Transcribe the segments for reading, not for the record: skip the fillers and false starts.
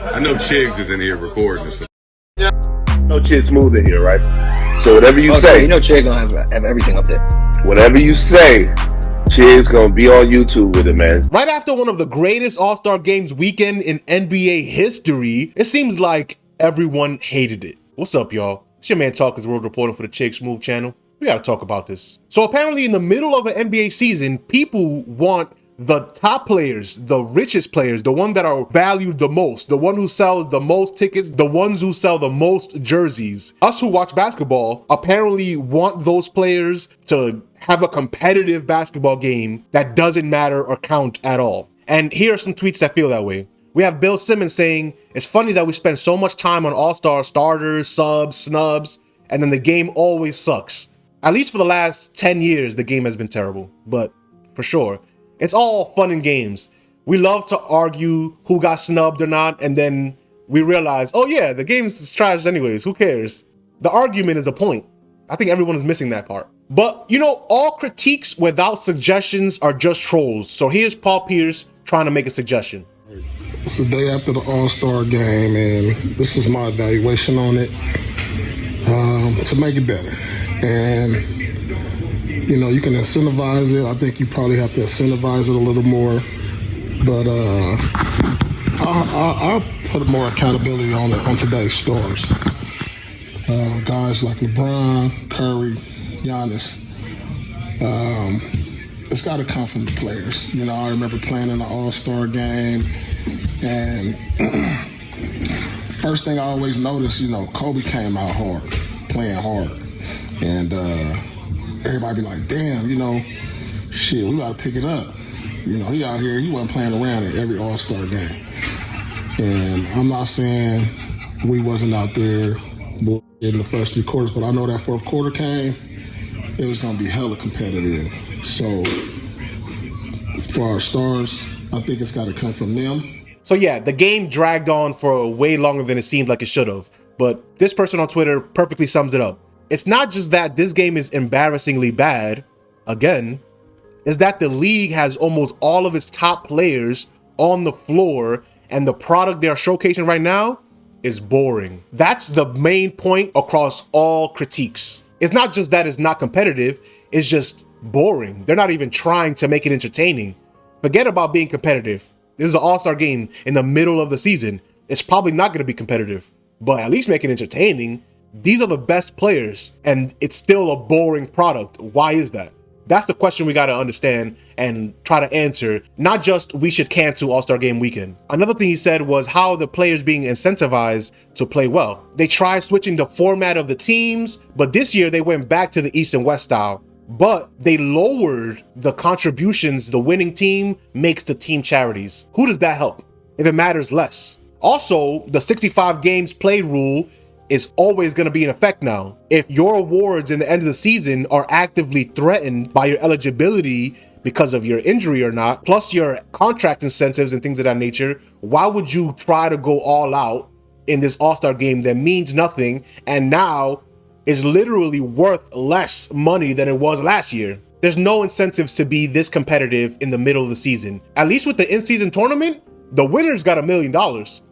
I know Chiggs is in here recording this. No Chid Smooth in here, right? So whatever you say, you know, Chig gonna have everything up there. Whatever you say, Chid's gonna be on YouTube with it, man. Right after one of the greatest All-Star Games weekend in NBA history, it seems like everyone hated it. What's up, y'all? It's your man Talkers World reporting for the Chig Smooth channel. We gotta talk about this. So apparently in the middle of an NBA season, people want the top players, the richest players, the ones that are valued the most, the one who sells the most tickets, the ones who sell the most jerseys. Us who watch basketball apparently want those players to have a competitive basketball game that doesn't matter or count at all. And here are some tweets that feel that way. We have Bill Simmons saying, "It's funny that we spend so much time on all-star starters, subs, snubs, and then the game always sucks. At least for the last 10 years, the game has been terrible, but for sure. It's all fun and games. We love to argue who got snubbed or not, and then we realize, oh yeah, the game's trash anyways, who cares? The argument is a point. I think everyone is missing that part. But, you know, all critiques without suggestions are just trolls. So here's Paul Pierce trying to make a suggestion. It's the day after the All-Star game, and this is my evaluation on it to make it better. And you know, you can incentivize it. I think you probably have to incentivize it a little more. But I'll put more accountability on it on today's stars. Guys like LeBron, Curry, Giannis. It's got to come from the players. You know, I remember playing in the All-Star game, and first thing I always noticed, you know, Kobe came out hard, playing hard. And everybody be like, damn, you know, shit, we gotta pick it up. You know, he out here, he wasn't playing around at every All-Star game. And I'm not saying we wasn't out there in the first 3 quarters, but I know that fourth quarter came, it was gonna be hella competitive. So for our stars, I think it's gotta come from them. So yeah, the game dragged on for way longer than it seemed like it should have. But this person on Twitter perfectly sums it up. It's not just that this game is embarrassingly bad, again, it's that the league has almost all of its top players on the floor, and the product they're showcasing right now is boring. That's the main point across all critiques. It's not just that it's not competitive, it's just boring. They're not even trying to make it entertaining. Forget about being competitive. This is an all-star game in the middle of the season. It's probably not going to be competitive, but at least make it entertaining. These are the best players, and it's still a boring product. Why is that? That's the question we got to understand and try to answer, not just we should cancel All-Star Game weekend. Another thing he said was how the players being incentivized to play well. They tried switching the format of the teams, but this year they went back to the East and West style. But they lowered the contributions the winning team makes to team charities. Who does that help if it matters less? Also, the 65 games played rule is always going to be in effect now. If your awards in the end of the season are actively threatened by your eligibility because of your injury or not, plus your contract incentives and things of that nature, why would you try to go all out in this All-Star game that means nothing and now is literally worth less money than it was last year? There's no incentives to be this competitive in the middle of the season. At least with the in-season tournament, the winner's got $1 million.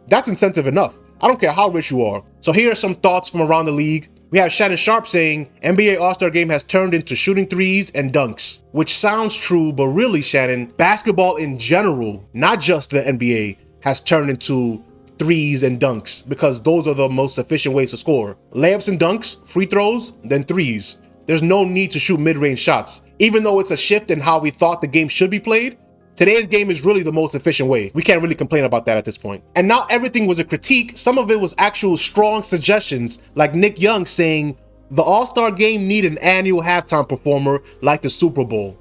That's incentive enough. I don't care how rich you are. So here are some thoughts from around the league. We have Shannon Sharpe saying, NBA All-Star Game has turned into shooting threes and dunks, which sounds true, but really, Shannon, basketball in general, not just the NBA, has turned into threes and dunks because those are the most efficient ways to score. Layups and dunks, free throws, then threes. There's no need to shoot mid-range shots. Even though it's a shift in how we thought the game should be played, today's game is really the most efficient way. We can't really complain about that at this point. And not everything was a critique. Some of it was actual strong suggestions, like Nick Young saying, the All-Star Game need an annual halftime performer like the Super Bowl.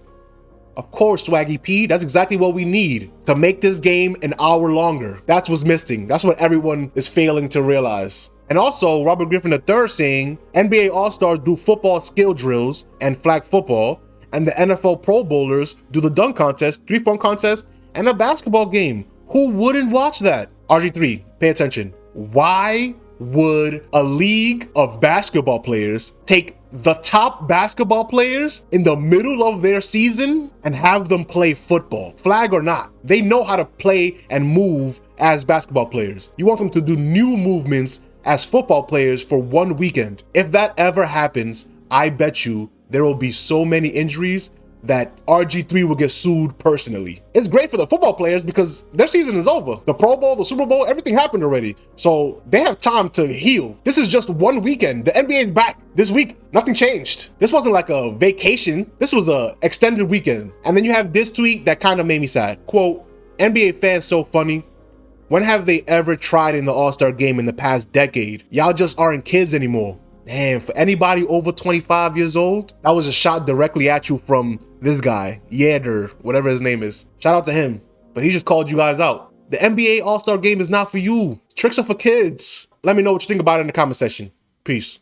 Of course, Swaggy P, that's exactly what we need to make this game an hour longer. That's what's missing. That's what everyone is failing to realize. And also, Robert Griffin III saying, NBA All-Stars do football skill drills and flag football, and the NFL Pro Bowlers do the dunk contest, three-point contest, and a basketball game. Who wouldn't watch that? RG3, pay attention. Why would a league of basketball players take the top basketball players in the middle of their season and have them play football, flag or not. They know how to play and move as basketball players. You want them to do new movements as football players for 1 weekend. If that ever happens, I bet you there will be so many injuries that RG3 will get sued personally. It's great for the football players because their season is over. The Pro Bowl, the Super Bowl, everything happened already. So they have time to heal. This is just 1 weekend. The NBA is back this week. Nothing changed. This wasn't like a vacation. This was a extended weekend. And then you have this tweet that kind of made me sad. Quote, NBA fans so funny. When have they ever tried in the All-Star game in the past decade? Y'all just aren't kids anymore. Damn, for anybody over 25 years old, that was a shot directly at you from this guy, Yader, whatever his name is. Shout out to him, but he just called you guys out. The NBA All-Star Game is not for you. Tricks are for kids. Let me know what you think about it in the comment section. Peace.